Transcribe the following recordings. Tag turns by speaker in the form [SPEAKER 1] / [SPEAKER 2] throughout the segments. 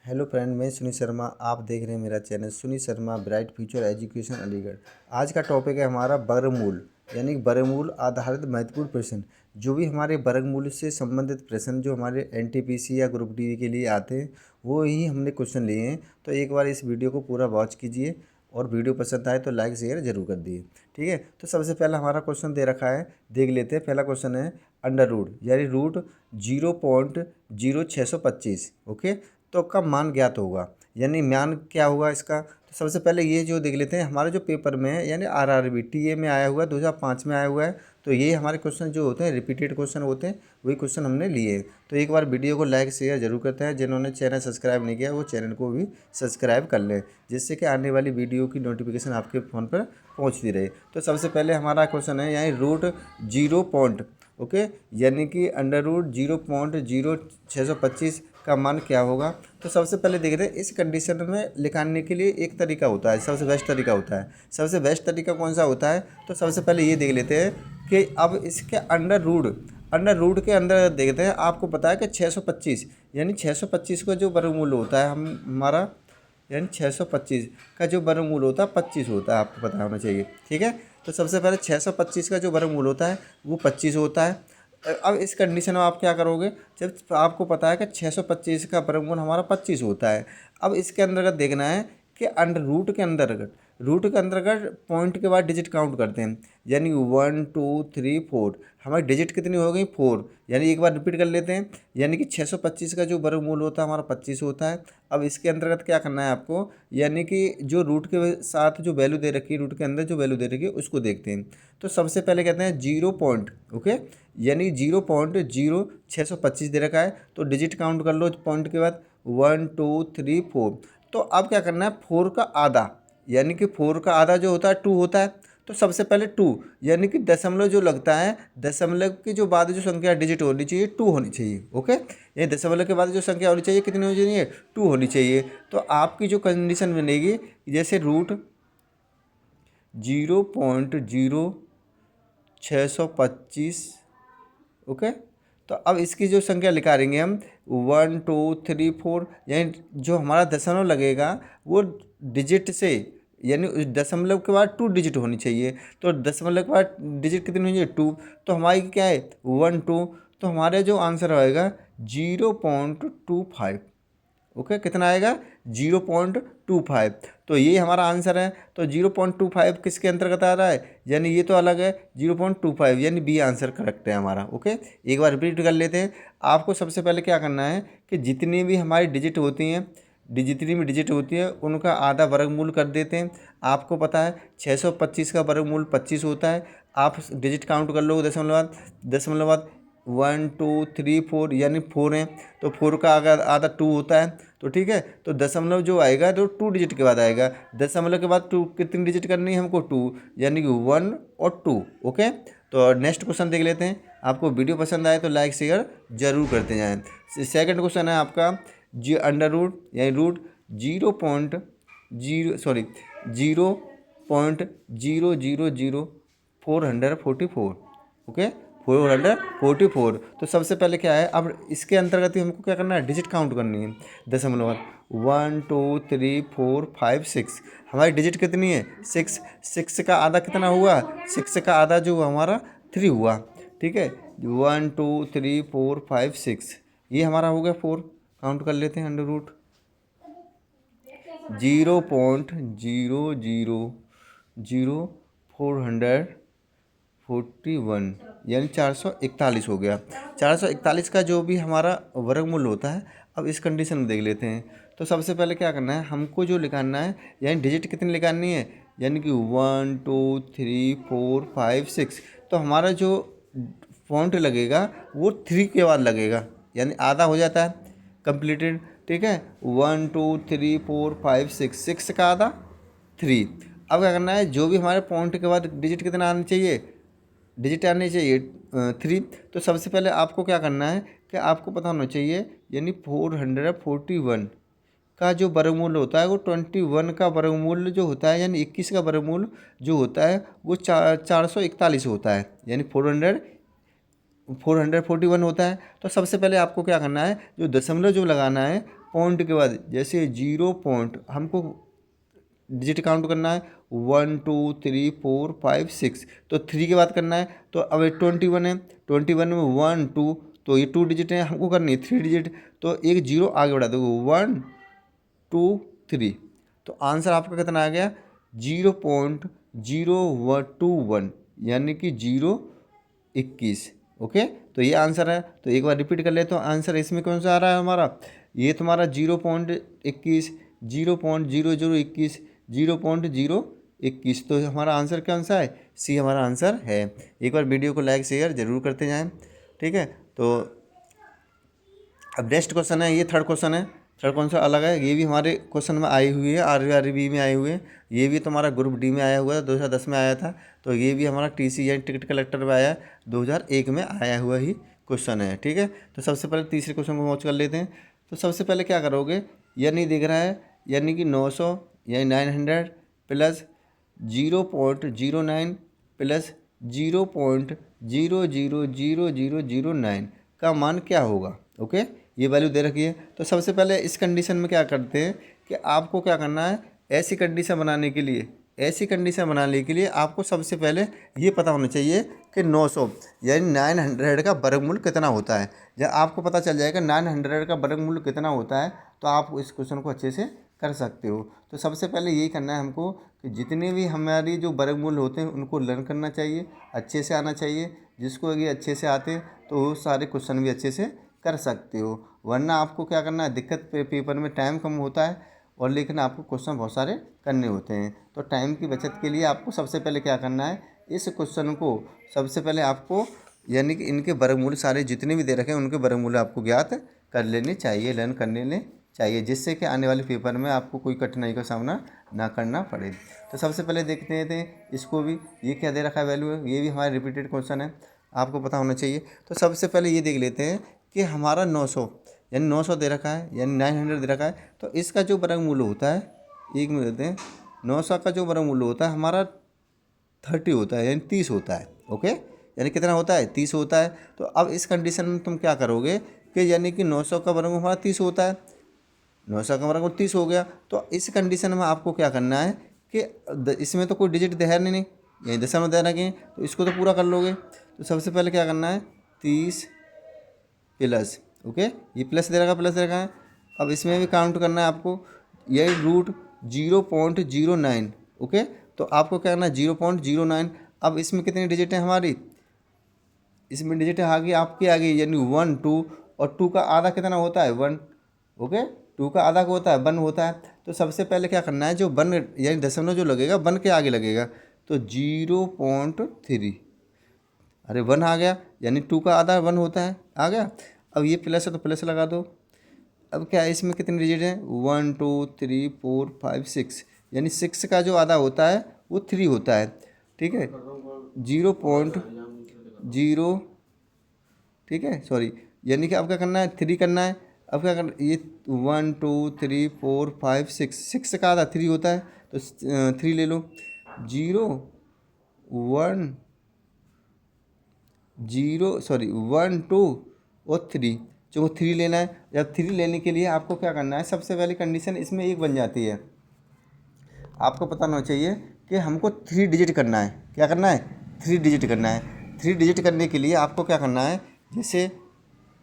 [SPEAKER 1] Hello friend, मैं सुनील शर्मा। आप देख रहे हैं मेरा channel Sunil Sharma bright future education Aligarh. आज का टॉपिक है हमारा वर्गमूल, यानी वर्गमूल आधारित महत्वपूर्ण प्रश्न। जो भी हमारे वर्गमूल से संबंधित प्रश्न जो हमारे एनटीपीसी या ग्रुप डी के लिए आते हैं, वो ही हमने क्वेश्चन लिए हैं। तो एक बार इस वीडियो को पूरा वॉच कीजिए और वीडियो पसंद आए तो लाइक शेयर जरूर कर दिए। ठीक है, तो सबसे पहला हमारा क्वेश्चन दे रखा है, देख लेते हैं। पहला क्वेश्चन है अंडर रूट, यानी रूट 0.0625। ओके, तो का मान ज्ञात होगा, यानी मान क्या होगा इसका। तो सबसे पहले ये जो देख लेते हैं, हमारे जो पेपर में है यानी आरआरबी टीए में आया हुआ है, 2005 में आया हुआ है। तो ये हमारे क्वेश्चन जो होते हैं रिपीटेड क्वेश्चन होते हैं, वही क्वेश्चन हमने लिए हैं। तो एक बार वीडियो को लाइक शेयर जरूर करते हैं। जिन्होंने चैनल सब्सक्राइब नहीं किया वो चैनल को भी सब्सक्राइब कर लें, जिससे कि आने वाली वीडियो की नोटिफिकेशन आपके फ़ोन पर पहुंचती रहे। तो सबसे पहले हमारा क्वेश्चन है यानी रूट 0. ओके, यानी कि अंडर रूट 0.0625 का मान क्या होगा। तो सबसे पहले देख रहे हैं, इस कंडीशन में लिखाने के लिए एक तरीका होता है, सबसे बेस्ट तरीका होता है। सबसे बेस्ट तरीका कौन सा होता है, तो सबसे पहले ये देख लेते हैं कि अब इसके अंडर रूट के अंदर देखते हैं। आपको पता है कि 625 यानी 625 का जो वर्गमूल होता है हमारा, यानी 625 का जो वर्गमूल होता है 25 होता है, आपको पता होना चाहिए। ठीक है, तो सबसे पहले 625 का जो वर्गमूल होता है वो 25 होता है। अब इस कंडीशन में आप क्या करोगे, जब आपको पता है कि 625 का वर्गमूल हमारा 25 होता है। अब इसके अंतर्गत देखना है कि अंडर रूट के अंतर्गत पॉइंट के बाद डिजिट काउंट करते हैं, यानी 1 2 3 4। हमारी डिजिट कितनी हो गई, 4। यानी एक बार रिपीट कर लेते हैं, यानी कि 625 का जो वर्गमूल होता है हमारा 25 होता है। अब इसके अंतर्गत क्या करना है आपको, यानी कि जो रूट के साथ जो वैल्यू दे रखी है, रूट के अंदर जो वैल्यू दे रखी है उसको देखते हैं। तो सबसे पहले कहते हैं 0 पॉइंट। ओके, यानी 0.0625 दे रखा है, तो डिजिट काउंट कर लो पॉइंट के बाद, 1 2 3 4। तो अब क्या करना है, 4 का आधा, यानी कि 4 का आधा जो होता है 2 होता है। तो सबसे पहले 2, यानी कि दशमलव जो लगता है, दशमलव के जो बाद जो संख्या डिजिट होनी चाहिए 2 होनी चाहिए। ओके, ये दशमलव के बाद जो संख्या होनी चाहिए कितनी होनी चाहिए, 2 होनी चाहिए। तो आपकी जो कंडीशन बनेगी, जैसे रूट 0.0625। ओके, तो अब इसकी जो संख्या निकालेंगे हम 1 2 3 4, यानी जो हमारा दशमलव लगेगा वो डिजिट से, यानी उस दशमलव के बाद 2 डिजिट होनी चाहिए। तो दशमलव के बाद डिजिट कितनी होनी चाहिए, 2। तो हमारी क्या है 1 2। तो हमारे जो आंसर आएगा 0.25। ओके, कितना आएगा 0.25। तो ये हमारा आंसर है। तो 0.25 किसके अंतर्गत आ रहा है, यानी ये तो अलग है 0.25, यानी बी आंसर करेक्ट है हमारा। ओके, एक बार रिपीट कर लेते हैं। आपको सबसे पहले क्या करना है कि जितनी भी हमारी डिजिट होती हैं, जितनी भी डिजिट होती है उनका आधा वर्गमूल कर देते हैं। आपको पता है 625 का वर्गमूल 25 होता है। आप डिजिट काउंट कर लो दशमलव 1 2 3 4, यानी 4 है। तो 4 का अगर आधा 2 होता है, तो ठीक है। तो दशमलव जो आएगा तो 2 डिजिट के बाद आएगा। दशमलव के बाद 2 कितनी डिजिट करनी है हमको, 2, यानी कि 1 और 2। ओके, तो नेक्स्ट क्वेश्चन देख लेते हैं। आपको वीडियो पसंद आए तो लाइक शेयर जरूर करते जाएँ। सेकंड क्वेश्चन है आपका जी अंडर रूट, यानी रूट 0.044। ओके, 444। तो सबसे पहले क्या है, अब इसके अंतर्गत ही हमको क्या करना है, डिजिट काउंट करनी है। दशमलव 1 2 3 4 5 6, हमारी डिजिट कितनी है 6। 6 का आधा कितना हुआ, 6 का आधा जो हमारा 3 हुआ। ठीक है, 1 2 3 4 5 6, ये हमारा हो गया 4। काउंट कर लेते हैं अंडर रूट 0.00041, यानी 441 हो गया। 441 का जो भी हमारा वर्गमूल होता है, अब इस कंडीशन में देख लेते हैं। तो सबसे पहले क्या करना है, हमको जो निकालना है, यानी डिजिट कितनी निकालनी है, यानी कि 1 2 3 4 5 6। तो हमारा जो पॉइंट लगेगा वो 3 के बाद लगेगा, यानी आधा हो जाता है कंप्लीटेड। ठीक है, 1 2 3 4 5 6, 6 का आधा 3। अब क्या करना है, जो भी हमारे पॉइंट के बाद डिजिट कितना आना चाहिए, डिजिट आनी चाहिए 3। तो सबसे पहले आपको क्या करना है कि आपको पता होना चाहिए, यानी 441 का जो वर्गमूल होता है वो 21 का वर्गमूल जो होता है, यानी 21 का वर्गमूल जो होता है वो 441 होता है, यानी 441 होता है। तो सबसे पहले आपको क्या करना है, जो दशमलव जो लगाना है पॉइंट के बाद जैसे 0 पॉइंट हमको डिजिट काउंट करना है 1 2 3 4 5 6, तो 3 के बाद करना है। तो अब 21 है, 21 में 1 2, तो ये 2 डिजिट है, हमको करनी है 3 डिजिट, तो एक जीरो आगे बढ़ा दो 1 2 3, तो आंसर आपका कितना आ गया 0.0121, यानी कि 0.21। ओके, तो ये आंसर है। तो एक बार रिपीट कर ले, तो आंसर इसमें कौन सा आ रहा है हमारा, ये तुम्हारा 0.21, 0.0021, 0.021, तो हमारा आंसर कौन सा है, सी हमारा आंसर है। एक बार वीडियो को लाइक शेयर जरूर करते जाएं, ठीक है। तो अब नेक्स्ट क्वेश्चन है, ये थर्ड क्वेश्चन है। थर्ड कौन सा अलग है, ये भी हमारे क्वेश्चन में आई हुई है, RRB में आई हुई है, ये भी तुम्हारा ग्रुप डी में आया हुआ है, 2010 में आया था। तो ये भी हमारा TC यानी टिकट कलेक्टर में आया, 2001 में आया हुआ ही क्वेश्चन है, ठीक है। तो सबसे पहले तीसरे क्वेश्चन को वॉच कर लेते हैं। तो सबसे पहले क्या करोगे, यानी दिख रहा है, यानी कि 900 यानी 900 प्लस 0.09 प्लस 0.000009 का मान क्या होगा। ओके, ये वैल्यू दे रखी है। तो सबसे पहले इस कंडीशन में क्या करते हैं कि आपको क्या करना है, ऐसी कंडीशन बनाने के लिए, ऐसी कंडीशन बनाने के लिए आपको सबसे पहले ये पता होना चाहिए कि 900 यानी 900 का वर्गमूल कितना होता है। जब आपको पता चल जाएगा 900 का वर्गमूल कितना होता है, तो आप इस क्वेश्चन को अच्छे से कर सकते हो। तो सबसे पहले यही करना है हमको कि जितने भी हमारी जो वर्गमूल होते हैं उनको लर्न करना चाहिए, अच्छे से आना चाहिए। जिसको ये अच्छे से आते हैं तो वो सारे क्वेश्चन भी अच्छे से कर सकते हो। वरना आपको क्या करना है, दिक्कत पेपर में टाइम कम होता है और लेकिन आपको क्वेश्चन बहुत सारे करने होते हैं। तो टाइम की बचत के लिए आपको सबसे पहले क्या करना है, इस क्वेश्चन को सबसे पहले आपको यानी कि इनके वर्गमूल सारे जितने भी दे रखे हैं उनके वर्गमूल आपको ज्ञात कर लेने चाहिए, लर्न करने ले चाहिए, जिससे कि आने वाले पेपर में आपको कोई कठिनाई का सामना ना करना पड़े। तो सबसे पहले देखते थे इसको भी, ये क्या दे रखा है वैल्यू है, ये भी हमारा रिपीटेड क्वेश्चन है, आपको पता होना चाहिए। तो सबसे पहले ये देख लेते हैं कि हमारा 900 यानी 900 दे रखा है, यानी 900 दे रखा है। तो इसका जो वर्गमूल होता है, एक में देते हैं 900 का जो वर्गमूल होता है हमारा 30 होता है, यानी 30 होता है। ओके, यानी कितना होता है, 30 होता है। तो अब इस कंडीशन में तुम क्या करोगे कि यानी कि 900 का वर्गमूल हमारा 30 होता है, 900 का वर्गमूल 30 हो गया। तो इस कंडीशन में आपको क्या करना है कि इसमें तो कोई डिजिट है नहीं, यही दशमलव दे रखे हैं, तो इसको तो पूरा कर लोगे। तो सबसे पहले क्या करना है, 30 प्लस, ओके, ये प्लस दे रखा, प्लस दे रखा है। अब इसमें भी काउंट करना है आपको, यही रूट 0.09। ओके, तो आपको क्या करना है 0.09। अब इसमें कितनी डिजिट है हमारी, इसमें डिजिट आगे आपकी आ गई, यानी 1 2, और 2 का आधा कितना होता है 1। ओके, 2 का आधा होता है 1 होता है। तो सबसे पहले क्या करना है, जो 1 यानी दशमलव जो लगेगा 1 के आगे लगेगा, तो 0.3, अरे 1 आ गया, यानी 2 का आधा 1 होता है, आ गया। अब ये प्लस है तो प्लस लगा दो। अब क्या है, इसमें कितने डिजिट हैं, 1 2 3 4 5 6, यानी 6 का जो आधा होता है वो 3 होता है, ठीक है, 0.0, ठीक है, सॉरी, यानी कि अब क्या करना है 3 करना है। अब क्या करना, ये 1 2 3 4 5 6 का आधा 3 होता है, तो 3 ले लो, 0 1 0 सॉरी 1 2 और 3, जो 3 लेना है। जब 3 लेने के लिए आपको क्या करना है, सबसे पहली कंडीशन इसमें एक बन जाती है, आपको पता होना चाहिए कि हमको 3 डिजिट करना है। क्या करना है, 3 डिजिट करना है। 3 डिजिट करने के लिए आपको क्या करना है, जैसे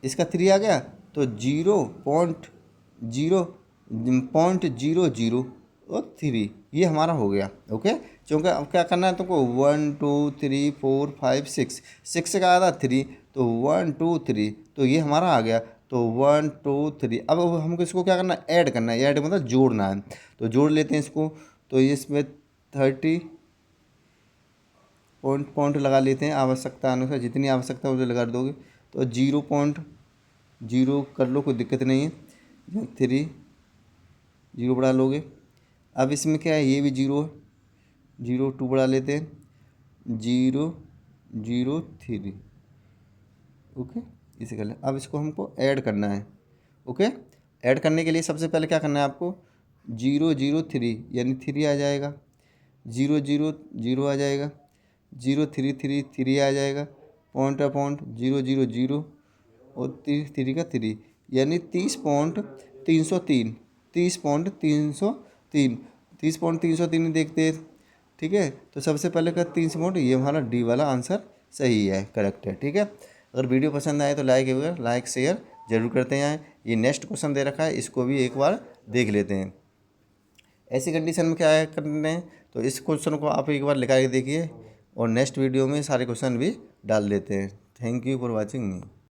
[SPEAKER 1] इसका 3 आ गया तो 0.00 और 3, ये हमारा हो गया। ओके, क्योंकि अब क्या करना है तुमको, 1 2 3 4 5 6 का आधा 3, तो 1 2 3, तो ये हमारा आ गया। तो 1 2 3, अब हमको इसको क्या करना है, ऐड करना है, ऐड मतलब जोड़ना है। तो जोड़ लेते हैं इसको, तो इसमें 30 पॉइंट लगा लेते हैं, आवश्यकता अनुसार जितनी आवश्यकता उसे लगा दोगे। तो 0.0 कर लो, कोई दिक्कत नहीं है, 3 0 बढ़ा लोगे। अब इसमें क्या है, ये भी 0 है, 0 2 बढ़ा लेते हैं, 0 0 3, ओके, इसे कर लें। अब इसको हमको ऐड करना है। ओके, ऐड करने के लिए सबसे पहले क्या करना है आपको, 0 0 3 यानी 3 आ जाएगा, 0 0 0 आ जाएगा, 0 3 3 3 आ जाएगा, पॉइंट अपॉइंट 0 0 0 और 3 3 का 3, यानी 30.3 303, 30.303, 30.303 देखते हैं। ठीक है, तो सबसे पहले का 300 ये हमारा डी वाला आंसर सही है, करेक्ट है। ठीक है, अगर वीडियो पसंद आए तो लाइक शेयर जरूर करते हैं। ये नेक्स्ट क्वेश्चन दे रखा है, इसको भी एक बार देख लेते हैं। ऐसी कंडीशन में क्या है करना है, तो इस क्वेश्चन को आप एक बार लिखा के देखिए और नेक्स्ट वीडियो में सारे क्वेश्चन भी डाल देते हैं। Thank you for watching me.